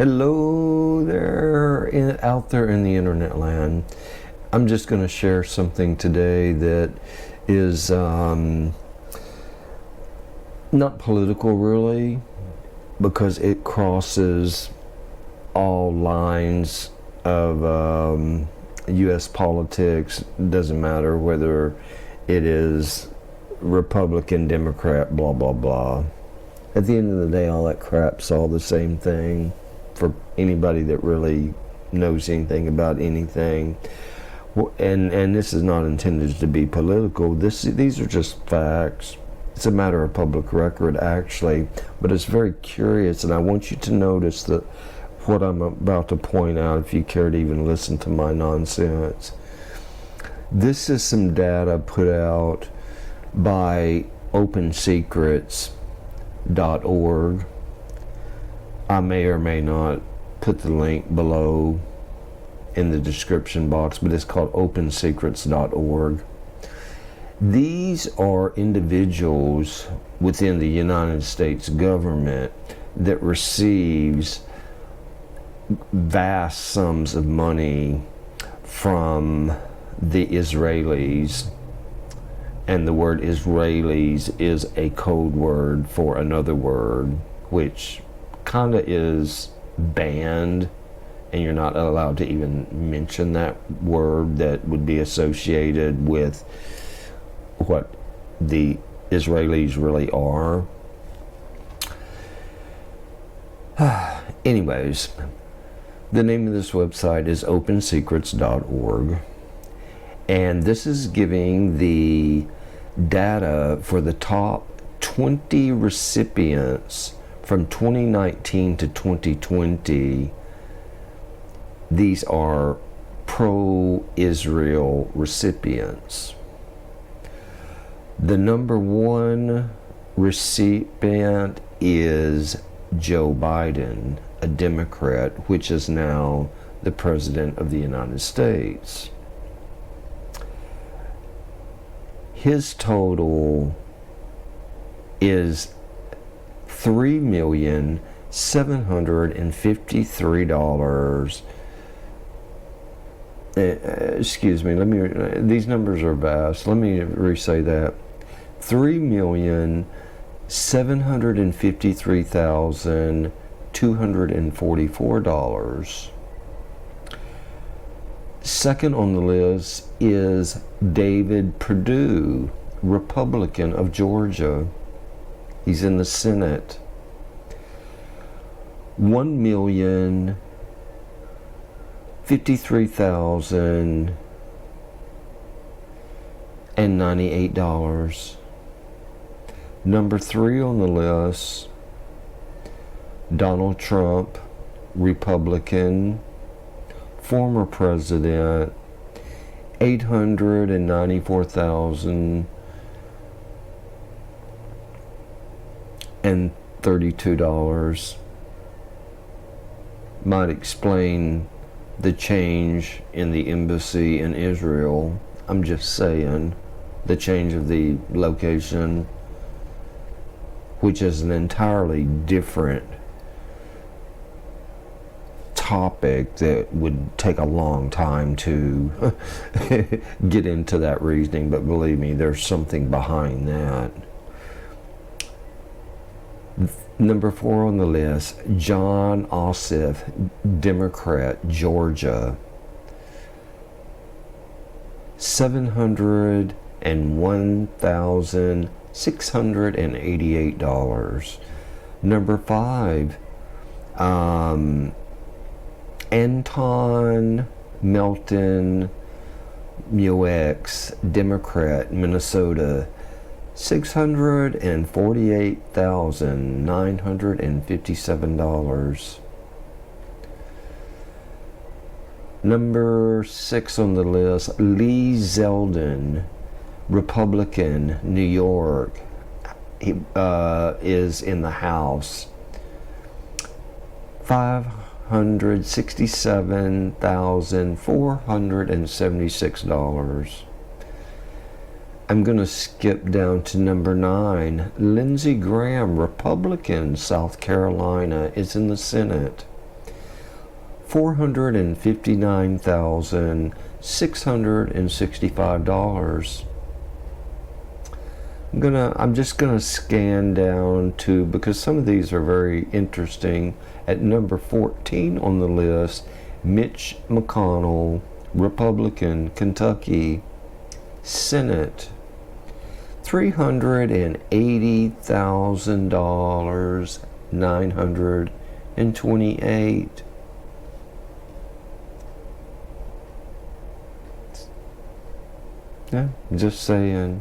Hello there, out there in the internet land. I'm just going to share something today that is not political really, because it crosses all lines of U.S. politics. It doesn't matter whether it is Republican, Democrat, blah, blah, blah. At the end of the day, all that crap's all the same thing for anybody that really knows anything about anything. And this is not intended to be political. These are just facts. It's a matter of public record, actually, but it's very curious, and I want you to notice that what I'm about to point out, if you care to even listen to my nonsense. This is some data put out by OpenSecrets.org. I may or may not put the link below in the description box, but it's called OpenSecrets.org. These are individuals within the United States government that receives vast sums of money from the Israelis, and the word Israelis is a code word for another word which kind of is banned, and you're not allowed to even mention that word that would be associated with what the Israelis really are. Anyways, the name of this website is OpenSecrets.org, and this is giving the data for the top 20 recipients from 2019 to 2020. These are pro-Israel recipients. The number one recipient is Joe Biden, a Democrat, which is now the President of the United States. His total is $3,753,000. Excuse me, these numbers are vast. Let me re-say that. $3,753,244. Second on the list is David Perdue, Republican of Georgia. He's in the Senate. $1,053,098. Number 3 on the list, Donald Trump, Republican, former president, $894,032. Might explain the change in the embassy in Israel. I'm just saying, the change of the location, which is an entirely different topic that would take a long time to get into that reasoning, but believe me, there's something behind that. Number 4 on the list, John Ossoff, Democrat, Georgia. $701,688. Number 5, Anton Melton Muex, Democrat, Minnesota. $648,957. Number 6 on the list, Lee Zeldin, Republican, New York. He is in the House. $567,476. I'm going to skip down to number 9. Lindsey Graham, Republican, South Carolina, is in the Senate. $459,665. I'm just gonna scan down to, because some of these are very interesting. At number 14 on the list, Mitch McConnell, Republican, Kentucky, Senate, $380,000, 928. Yeah, just saying.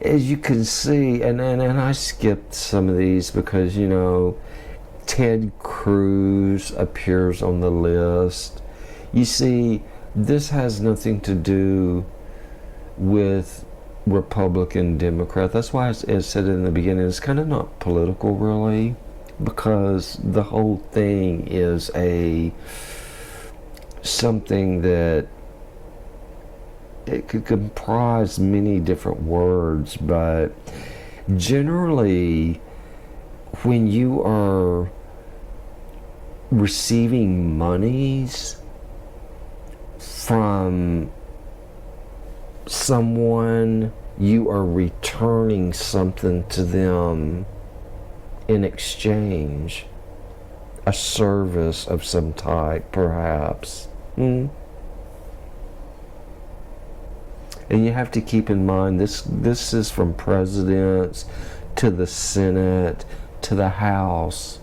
As you can see, and I skipped some of these because, you know, Ted Cruz appears on the list. You see, this has nothing to do with Republican, Democrat. That's why I said in the beginning, it's kind of not political, really, because the whole thing is something that it could comprise many different words, but generally, when you are receiving monies from someone, you are returning something to them in exchange, a service of some type, perhaps. And you have to keep in mind, this is from presidents to the Senate to the House.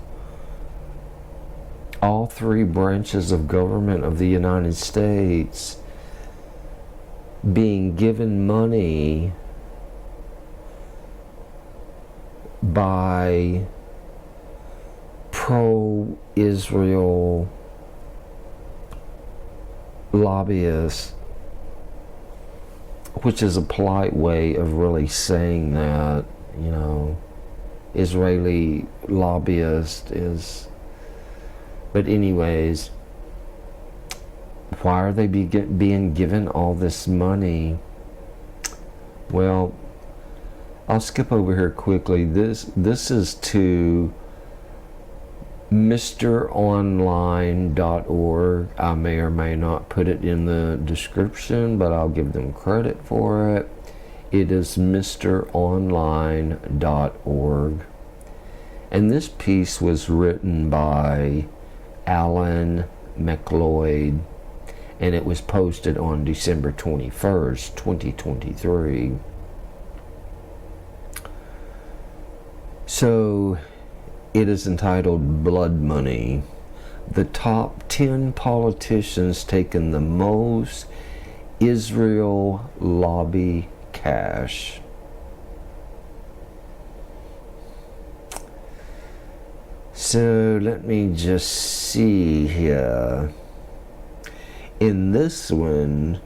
All three branches of government of the United States being given money by pro-Israel lobbyists, which is a polite way of really saying that, you know, Israeli lobbyist is. But anyways, why are they being given all this money? Well, I'll skip over here quickly. This is to MrOnline.org. I may or may not put it in the description, but I'll give them credit for it. It is MrOnline.org. And this piece was written by Alan McLeod, and it was posted on December 21st, 2023. So, it is entitled Blood Money. The top 10 politicians taking the most Israel lobby cash. So let me just see here. In this one,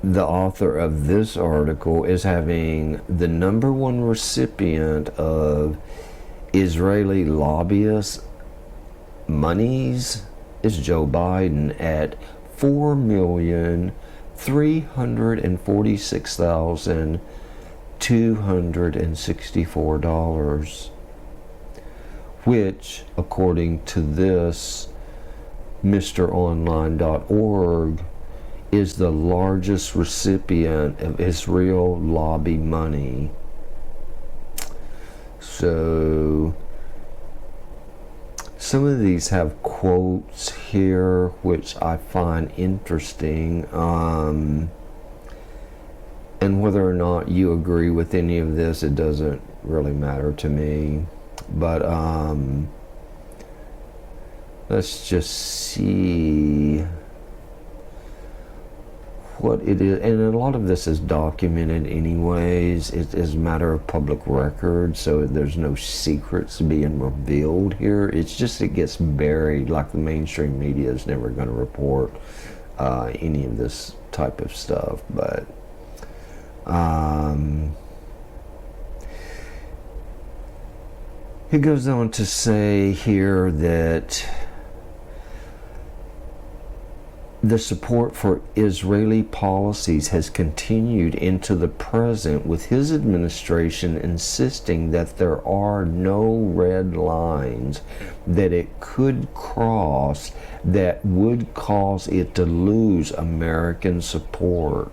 the author of this article is having the number one recipient of Israeli lobbyist monies is Joe Biden at $4,346,264, which, according to this MrOnline.org, is the largest recipient of Israel lobby money. So, some of these have quotes here, which I find interesting. And whether or not you agree with any of this, it doesn't really matter to me. But let's just see what it is. And a lot of this is documented anyways. It is a matter of public record, so there's no secrets being revealed here. It's just it gets buried, like the mainstream media is never going to report any of this type of stuff. But it goes on to say here that The support for Israeli policies has continued into the present, with his administration insisting that there are no red lines that it could cross that would cause it to lose American support.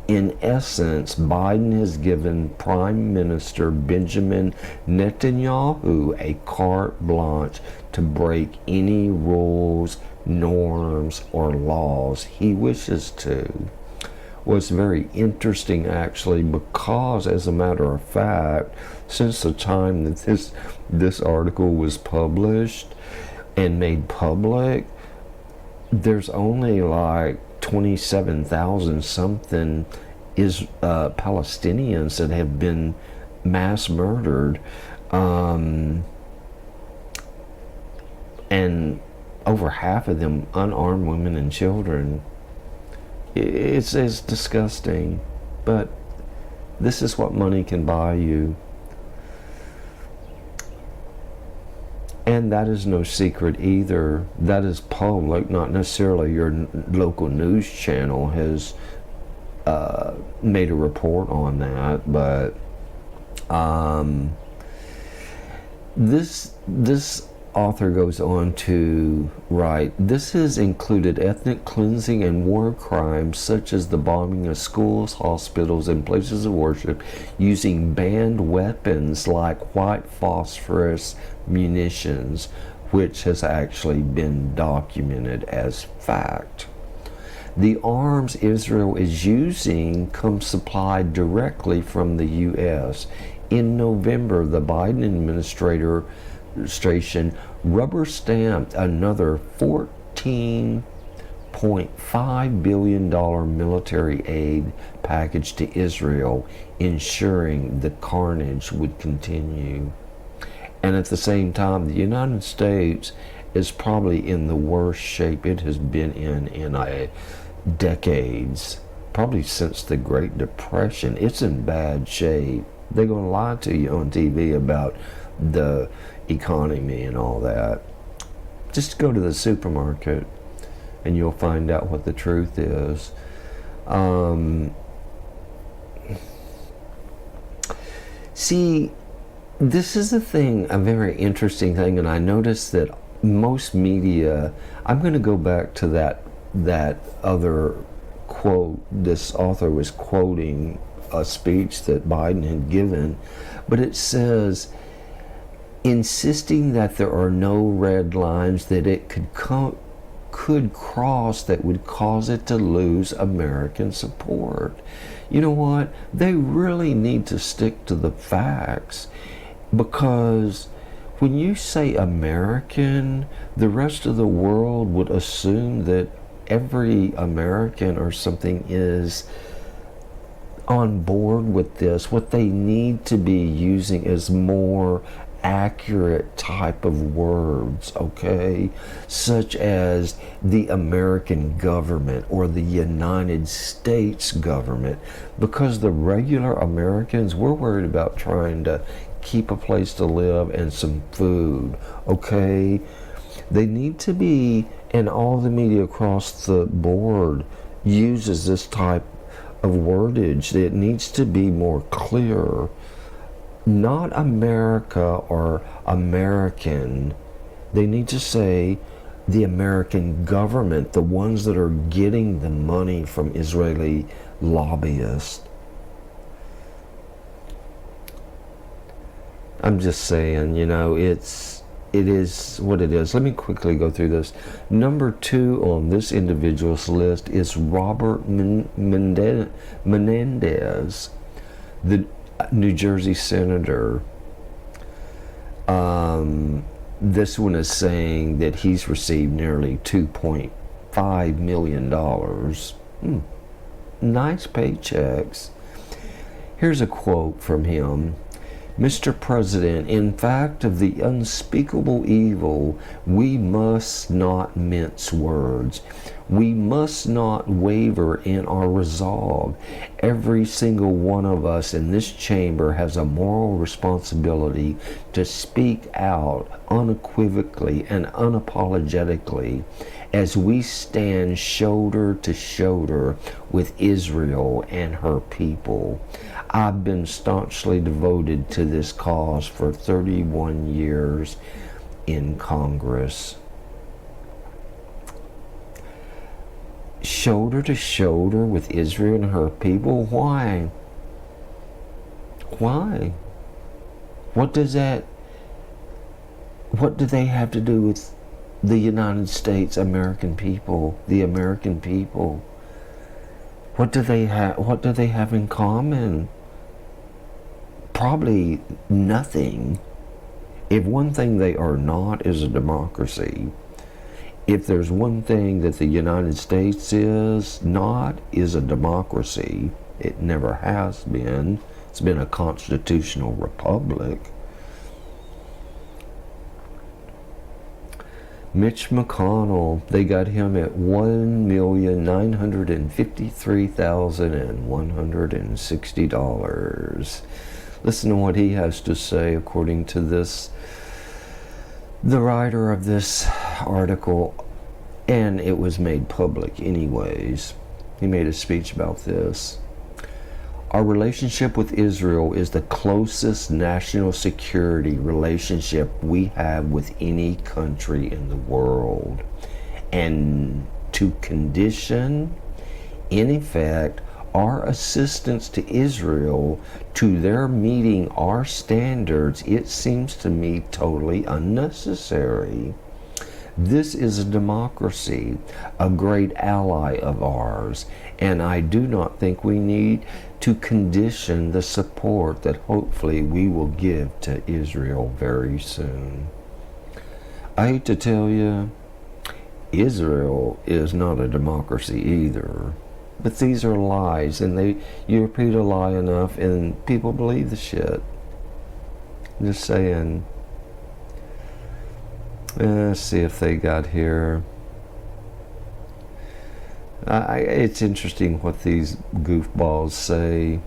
In essence, Biden has given Prime Minister Benjamin Netanyahu a carte blanche to break any rules, norms, or laws he wishes to. Well, it's very interesting actually, because as a matter of fact, since the time that this article was published and made public, there's only like 27,000 something Palestinians that have been mass murdered, and over half of them unarmed women and children. It's disgusting, but this is what money can buy you. And that is no secret either. That is public, not necessarily your local news channel has made a report on that, but this author goes on to write, this has included ethnic cleansing and war crimes such as the bombing of schools, hospitals, and places of worship using banned weapons like white phosphorus munitions, which has actually been documented as fact. The arms Israel is using come supplied directly from the U.S. In November, the Biden administration rubber-stamped another $14.5 billion military aid package to Israel, ensuring the carnage would continue. And at the same time, the United States is probably in the worst shape it has been in decades, probably since the Great Depression. It's in bad shape. They're going to lie to you on TV about the economy and all that. Just go to the supermarket and you'll find out what the truth is. See, this is a very interesting thing, and I noticed that most media, I'm going to go back to that other quote. This author was quoting a speech that Biden had given, but it says, insisting that there are no red lines that it could cross that would cause it to lose American support. You know what? They really need to stick to the facts, because when you say American, the rest of the world would assume that every American or something is on board with this. What they need to be using is more accurate type of words, okay, such as the American government or the United States government, because the regular Americans, we're worried about trying to keep a place to live and some food, okay? They need to be, and all the media across the board uses this type of wordage. It needs to be more clear. Not America or American. They need to say the American government, the ones that are getting the money from Israeli lobbyists. I'm just saying, you know, it is what it is. Let me quickly go through this. Number 2 on this individual's list is Robert Menendez, the New Jersey senator. This one is saying that he's received nearly $2.5 million. Nice paychecks. Here's a quote from him. Mr. President, in fact of the unspeakable evil, we must not mince words. We must not waver in our resolve. Every single one of us in this chamber has a moral responsibility to speak out unequivocally and unapologetically as we stand shoulder to shoulder with Israel and her people. I've been staunchly devoted to this cause for 31 years in Congress. Shoulder to shoulder with Israel and her people? Why? Why? What do they have to do with the United States, American people, the American people? What do they have in common? Probably nothing. If one thing they are not is a democracy, if there's one thing that the United States is not, is a democracy. It never has been. It's been a constitutional republic. Mitch McConnell, they got him at $1,953,160. Listen to what he has to say, according to this, the writer of this article, and it was made public anyways. He made a speech about this. Our relationship with Israel is the closest national security relationship we have with any country in the world. And to condition, in effect, our assistance to Israel to their meeting our standards, it seems to me totally unnecessary. This is a democracy, a great ally of ours, and I do not think we need to condition the support that hopefully we will give to Israel very soon. I hate to tell you, Israel is not a democracy either. But these are lies, and you repeat a lie enough and people believe the shit. Just saying. Let's see if they got here. It's interesting what these goofballs say.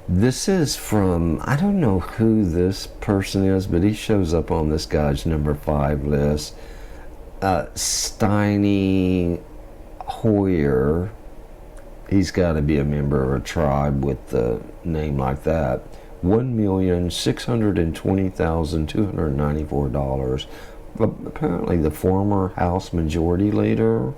This is from, I don't know who this person is, but he shows up on this guy's number 5 list. Steiny Hoyer. He's got to be a member of a tribe with a name like that. $1,620,294. Apparently the former House Majority Leader.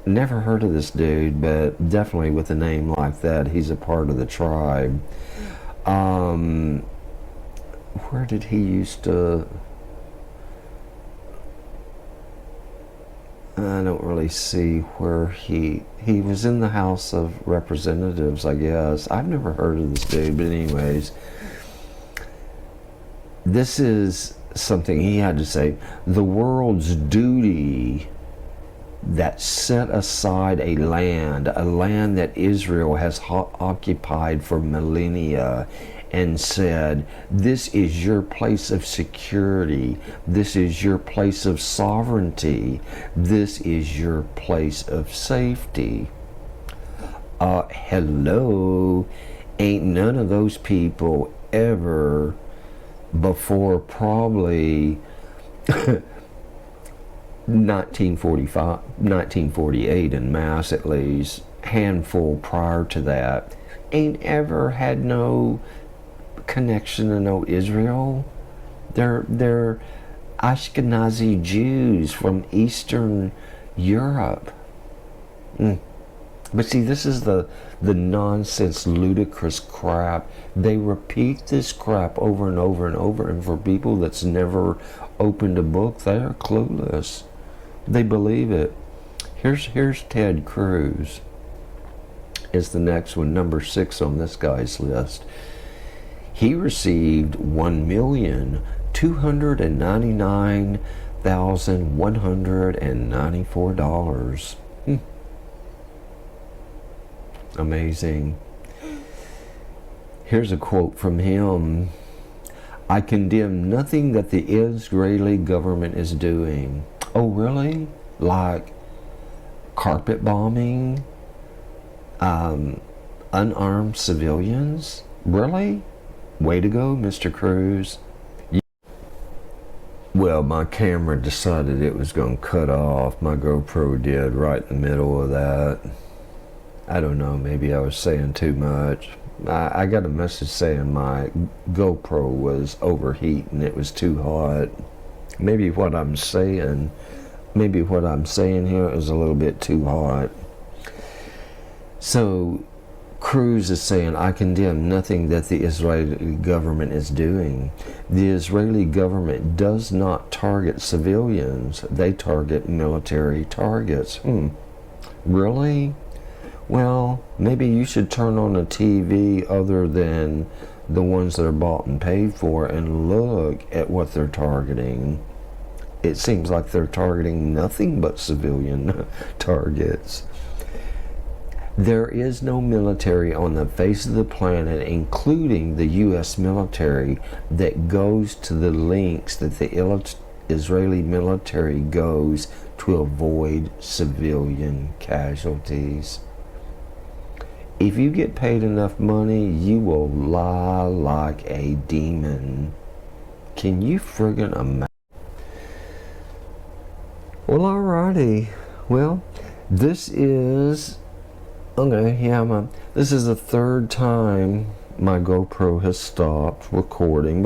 Never heard of this dude, but definitely with a name like that, he's a part of the tribe. Where did he used to... I don't really see where he was in the House of Representatives, I guess. I've never heard of this dude, but anyways, this is something he had to say. The world's duty that set aside a land that Israel has occupied for millennia, and said, this is your place of security, this is your place of sovereignty, this is your place of safety. Hello, ain't none of those people ever before probably 1948 in mass, at least, handful prior to that, ain't ever had no connection to no Israel. They're Ashkenazi Jews from Eastern Europe. But see, this is the nonsense, ludicrous crap. They repeat this crap over and over and over, and for people that's never opened a book, they are clueless. They believe it. Here's Ted Cruz is the next one, number 6 on this guy's list. He received $1,299,194. Amazing. Here's a quote from him. I condemn nothing that the Israeli government is doing. Oh, really? Like carpet bombing, unarmed civilians? Really? Way to go, Mr. Cruz. Well, my camera decided it was going to cut off. My GoPro did right in the middle of that. I don't know, maybe I was saying too much. I got a message saying my GoPro was overheating, it was too hot. Maybe what I'm saying here is a little bit too hot. So Cruz is saying, I condemn nothing that the Israeli government is doing. The Israeli government does not target civilians. They target military targets. Really? Well, maybe you should turn on a TV other than the ones that are bought and paid for and look at what they're targeting. It seems like they're targeting nothing but civilian targets. There is no military on the face of the planet, including the U.S. military, that goes to the lengths that the Israeli military goes to avoid civilian casualties. If you get paid enough money, you will lie like a demon. Can you friggin' imagine? Well, alrighty. Well, this is the third time my GoPro has stopped recording.